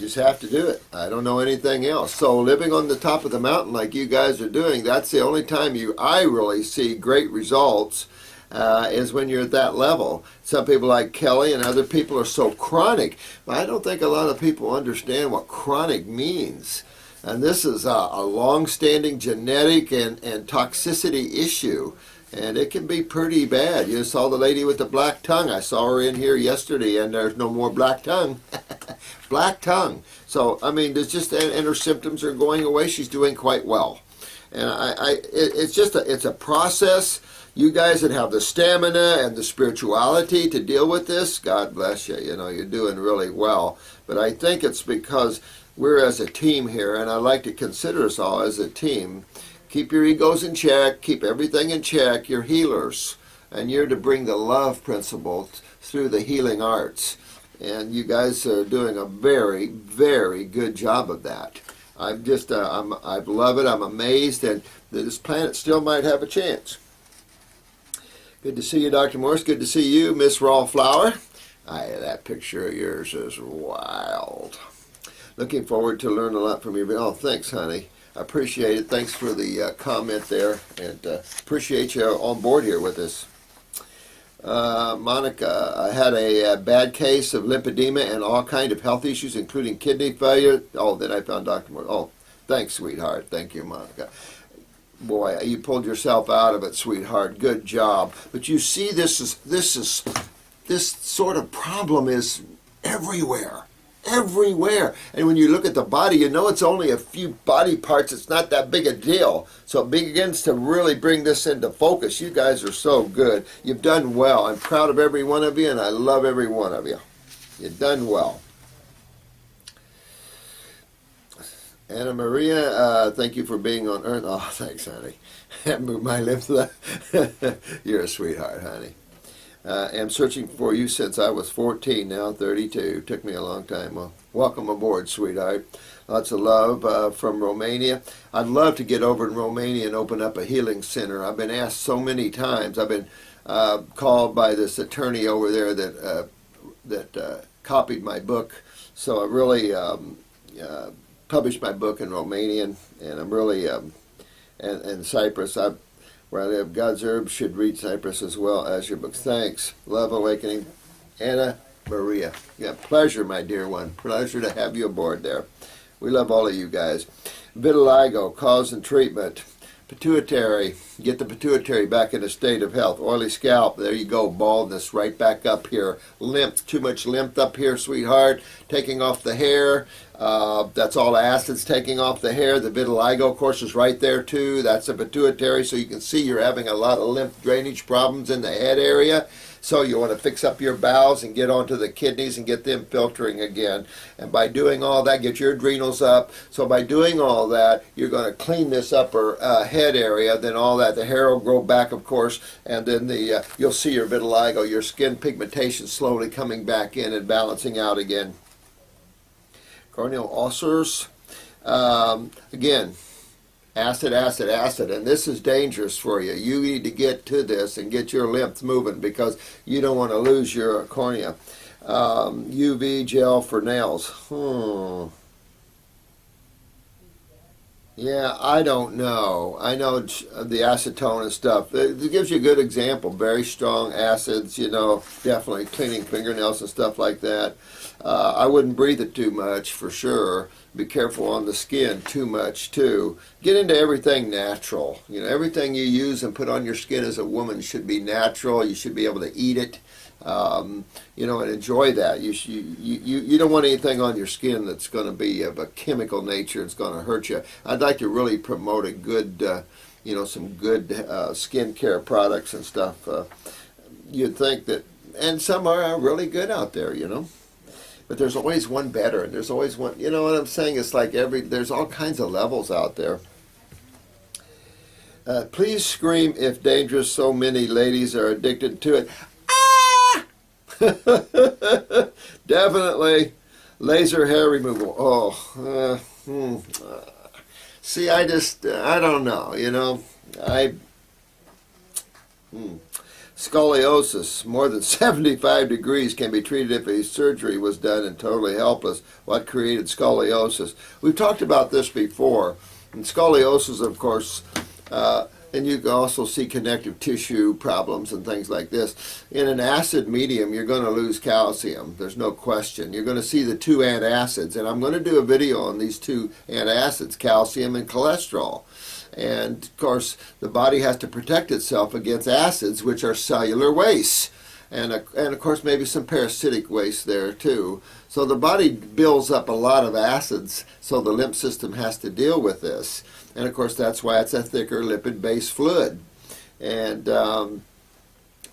just have to do it. I don't know anything else. So living on the top of the mountain like you guys are doing, that's the only time I really see great results, is when you're at that level. Some people like Kelly and other people are so chronic, but I don't think a lot of people understand what chronic means. And this is a long-standing genetic and toxicity issue. And it can be pretty bad. You saw the lady with the black tongue. I saw her in here yesterday, and there's no more black tongue. Black tongue. So, I mean, there's just, and her symptoms are going away. She's doing quite well. And it's a process. You guys that have the stamina and the spirituality to deal with this, God bless you. You know, you're doing really well. But I think it's because we're as a team here, and I like to consider us all as a team. Keep your egos in check. Keep everything in check. You're healers. And you're to bring the love principle through the healing arts. And you guys are doing a very, very good job of that. I love it. I'm amazed. And this planet still might have a chance. Good to see you, Dr. Morse. Good to see you, Miss Raw Flower. That picture of yours is wild. Looking forward to learn a lot from you. Oh, thanks, honey. I appreciate it. Thanks for the comment there, and appreciate you on board here with us. Monica, I had a bad case of lymphedema and all kind of health issues, including kidney failure. Oh, then I found Dr. Moore. Oh, thanks, sweetheart. Thank you, Monica. Boy, you pulled yourself out of it, sweetheart. Good job. But you see, this sort of problem is everywhere. Everywhere. And when you look at the body, you know it's only a few body parts. It's not that big a deal. So it begins to really bring this into focus. You guys are so good. You've done well. I'm proud of every one of you, and I love every one of you. You've done well. Anna Maria, thank you for being on Earth. Oh, thanks, honey. Move my lips. You're a sweetheart, honey. Am searching for you since I was 14, now 32. Took me a long time. Well, welcome aboard, sweetheart. Lots of love from Romania. I'd love to get over in Romania and open up a healing center. I've been asked so many times. I've been called by this attorney over there that copied my book. So I really published my book in Romanian, and I'm really and Cyprus. Where I live, God's herbs should reach Cyprus as well as your books. Thanks. Love Awakening. Anna Maria. Yeah, pleasure, my dear one. Pleasure to have you aboard there. We love all of you guys. Vitiligo, cause and treatment. Pituitary. Get the pituitary back in a state of health. Oily scalp. There you go. Baldness right back up here. Lymph. Too much lymph up here, sweetheart. Taking off the hair. That's all acids taking off the hair. The vitiligo, of course, is right there too. That's the pituitary, so you can see you're having a lot of lymph drainage problems in the head area. So you want to fix up your bowels and get onto the kidneys and get them filtering again. And by doing all that, get your adrenals up. So by doing all that, you're going to clean this upper head area. Then all that, the hair will grow back, of course, and then you'll see your vitiligo, your skin pigmentation slowly coming back in and balancing out again. Corneal ulcers, again, acid, and this is dangerous for you. You need to get to this and get your lymph moving because you don't want to lose your cornea. UV gel for nails. Yeah, I don't know. I know the acetone and stuff. It gives you a good example. Very strong acids, you know, definitely cleaning fingernails and stuff like that. I wouldn't breathe it too much for sure. Be careful on the skin too much too. Get into everything natural. You know, everything you use and put on your skin as a woman should be natural. You should be able to eat it. You know, and enjoy that. You don't want anything on your skin that's going to be of a chemical nature. It's going to hurt you. I'd like to really promote a good, you know, some good skincare products and stuff. You'd think that, and some are really good out there, you know. But there's always one better, and there's always one, you know what I'm saying? It's like there's all kinds of levels out there. Please scream if dangerous. So many ladies are addicted to it. Definitely laser hair removal. Oh, see, I don't know, you know. Hmm. Scoliosis, more than 75 degrees, can be treated if a surgery was done and totally helpless. What created scoliosis? We've talked about this before. And scoliosis, of course, and you can also see connective tissue problems and things like this. In an acid medium, you're going to lose calcium. There's no question. You're going to see the two antacids, and I'm going to do a video on these two antacids, calcium and cholesterol. And, of course, the body has to protect itself against acids, which are cellular wastes. And of course, maybe some parasitic waste there, too. So the body builds up a lot of acids, so the lymph system has to deal with this. And, of course, that's why it's a thicker lipid-based fluid. And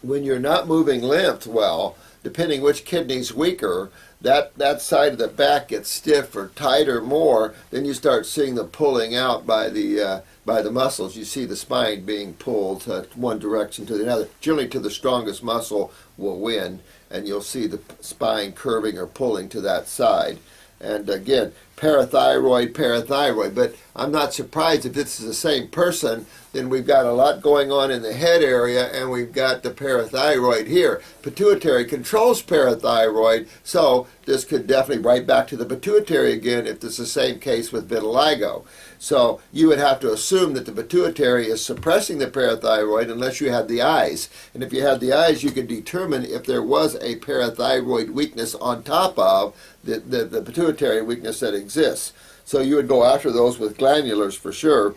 when you're not moving lymph well, depending which kidney's weaker, that side of the back gets stiff or tight or more, then you start seeing the pulling out by the muscles. You see the spine being pulled one direction to the other. Generally to the strongest muscle will win, and you'll see the spine curving or pulling to that side. And again, parathyroid, but I'm not surprised if this is the same person, then we've got a lot going on in the head area, and we've got the parathyroid here. Pituitary controls parathyroid, so this could definitely right back to the pituitary again if it's the same case with vitiligo. So you would have to assume that the pituitary is suppressing the parathyroid unless you had the eyes. And if you had the eyes, you could determine if there was a parathyroid weakness on top of the pituitary weakness that exists. So you would go after those with glandulars for sure.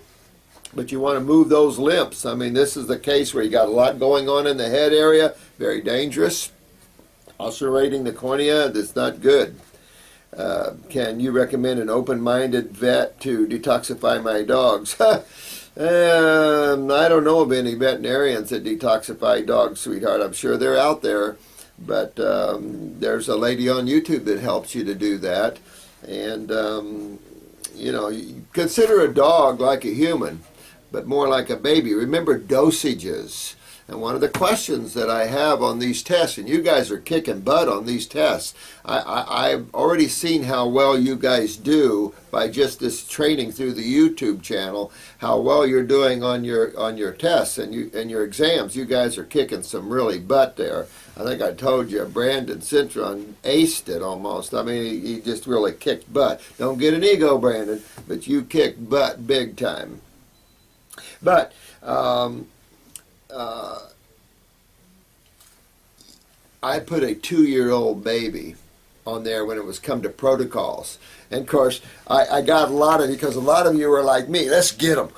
But you want to move those lymphs. I mean, this is the case where you got a lot going on in the head area. Very dangerous. Ulcerating the cornea, that's not good. Can you recommend an open-minded vet to detoxify my dogs? I don't know of any veterinarians that detoxify dogs, sweetheart. I'm sure they're out there. But there's a lady on YouTube that helps you to do that. And, you consider a dog like a human, but more like a baby. Remember dosages. And one of the questions that I have on these tests, and you guys are kicking butt on these tests, I've already seen how well you guys do by just this training through the YouTube channel, how well you're doing on your tests and your exams. You guys are kicking some really butt there. I think I told you, Brandon Cintron aced it almost. I mean, he just really kicked butt. Don't get an ego, Brandon, but you kicked butt big time. But I put a 2-year-old baby on there when it was come to protocols. And of course, I got a lot of you, because a lot of you were like me, let's get them.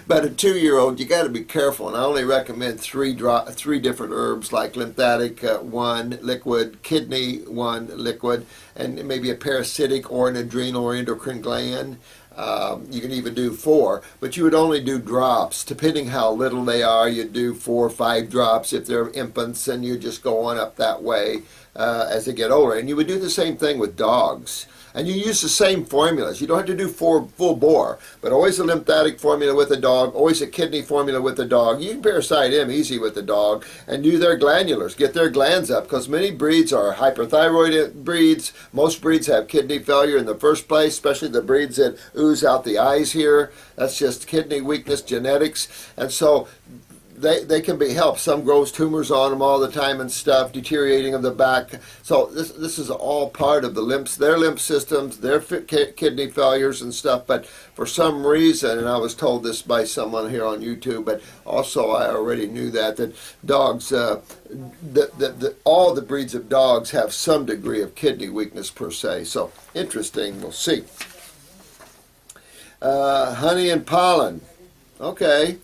But a 2-year-old, you got to be careful. And I only recommend three different herbs, like lymphatic, one liquid, kidney, one liquid, and maybe a parasitic or an adrenal or endocrine gland. You can even do 4, but you would only do drops. Depending how little they are, you'd do 4 or 5 drops if they're infants, and you just go on up that way as they get older. And you would do the same thing with dogs. And you use the same formulas. You don't have to do full bore, but always a lymphatic formula with a dog, always a kidney formula with a dog. You can parasite him easy with the dog and do their glandulars, get their glands up, because many breeds are hyperthyroid breeds. Most breeds have kidney failure in the first place, especially the breeds that ooze out the eyes here. That's just kidney weakness genetics. And so they can be helped. Some grows tumors on them all the time and stuff, deteriorating of the back. So this is all part of the their lymph systems, their kidney failures and stuff. But for some reason, and I was told this by someone here on YouTube, but also I already knew that dogs, all the breeds of dogs have some degree of kidney weakness per se. So interesting, we'll see. Honey and pollen. Okay.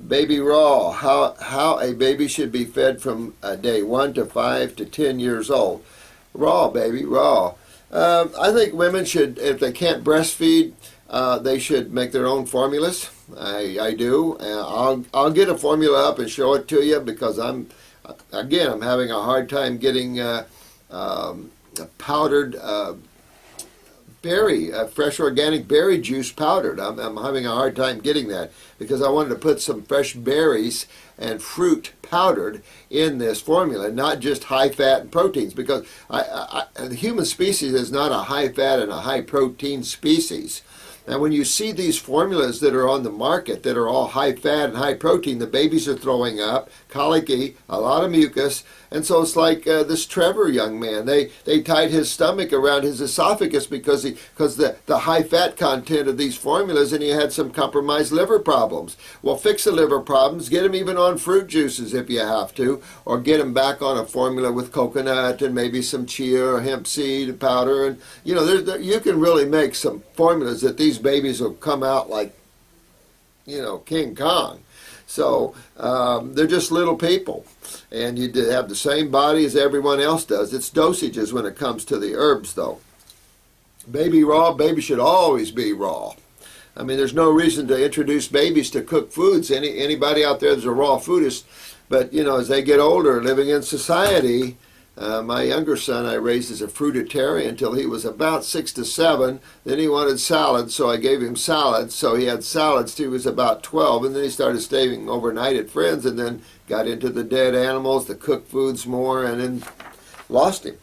Baby raw, how a baby should be fed from day 1 to 5 to 10 years old. Raw, baby, raw. I think women should, if they can't breastfeed, they should make their own formulas. I do. I'll get a formula up and show it to you, because I'm having a hard time getting powdered fresh organic berry juice powdered. I'm having a hard time getting that, because I wanted to put some fresh berries and fruit powdered in this formula, not just high fat and proteins, because the human species is not a high fat and a high protein species. Now, when you see these formulas that are on the market that are all high fat and high protein, the babies are throwing up, colicky, a lot of mucus, and so it's like this Trevor young man. They tied his stomach around his esophagus because the high fat content of these formulas, and he had some compromised liver problems. Well, fix the liver problems, get him even on fruit juices if you have to, or get him back on a formula with coconut and maybe some chia or hemp seed powder, and you can really make some formulas that these babies will come out like King Kong. So they're just little people, and you have the same body as everyone else does. It's dosages when it comes to the herbs, though. Baby raw, baby should always be raw. I mean, there's no reason to introduce babies to cooked foods. Anybody out there that's a raw foodist, but as they get older, living in society. My younger son I raised as a fruitarian until he was about 6 to 7. Then he wanted salads, so I gave him salads. So he had salads till he was about 12, and then he started staying overnight at friends, and then got into the dead animals, the cooked foods more, and then lost him.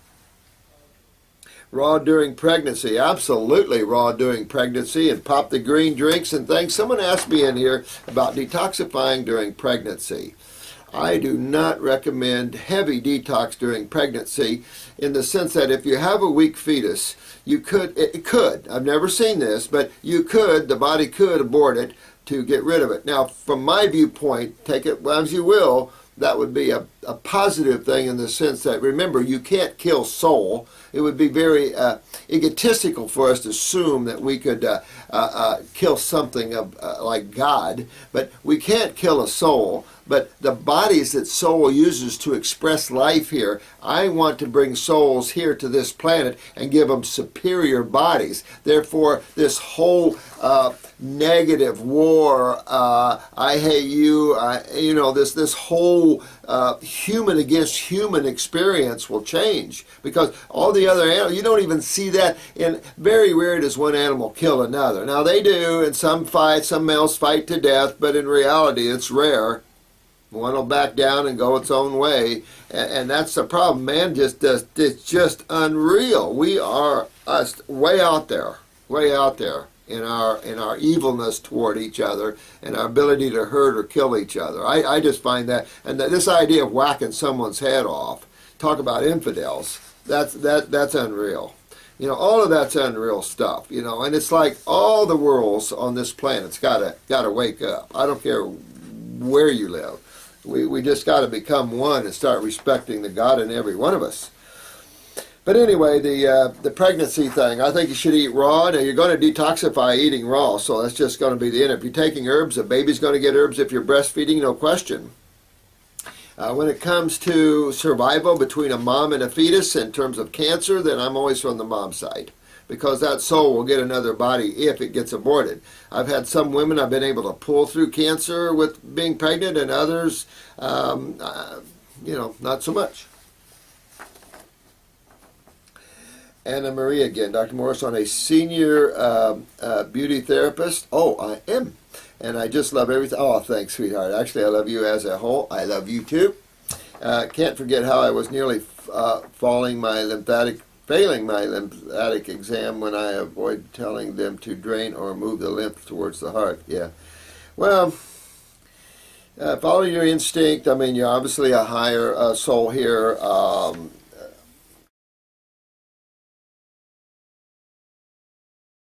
Raw during pregnancy, absolutely raw during pregnancy, and pop the green drinks and things. Someone asked me in here about detoxifying during pregnancy. I do not recommend heavy detox during pregnancy, in the sense that if you have a weak fetus, it could, I've never seen this, but the body could abort it to get rid of it. Now, from my viewpoint, take it as you will, that would be a positive thing, in the sense that, remember, you can't kill soul. It would be very egotistical for us to assume that we could kill something like God, but we can't kill a soul. But the bodies that soul uses to express life here, I want to bring souls here to this planet and give them superior bodies. Therefore, this whole negative war, I hate you, this whole human against human experience will change, because all the other animals, you don't even see that. In very rare does one animal kill another. Now they do, and some males fight to death, but in reality it's rare. One will back down and go its own way, and that's the problem. Man just does. It's just unreal. We are way out there in our evilness toward each other, and our ability to hurt or kill each other. I just find that, and this idea of whacking someone's head off, talk about infidels. That's unreal. All of that's unreal stuff. And it's like all the worlds on this planet's gotta wake up. I don't care where you live. We just got to become one and start respecting the God in every one of us. But anyway, the pregnancy thing, I think you should eat raw. Now, you're going to detoxify eating raw, so that's just going to be the end. If you're taking herbs, a baby's going to get herbs if you're breastfeeding, no question. When it comes to survival between a mom and a fetus in terms of cancer, then I'm always from the mom side, because that soul will get another body if it gets aborted. I've had some women I've been able to pull through cancer with being pregnant, and others, not so much. Anna Marie again, Dr. Morse, on a senior beauty therapist. Oh, I am. And I just love everything. Oh, thanks, sweetheart. Actually, I love you as a whole. I love you too. Can't forget how I was nearly failing my lymphatic exam when I avoid telling them to drain or move the lymph towards the heart. Yeah. Well, follow your instinct. I mean, you're obviously a higher soul here.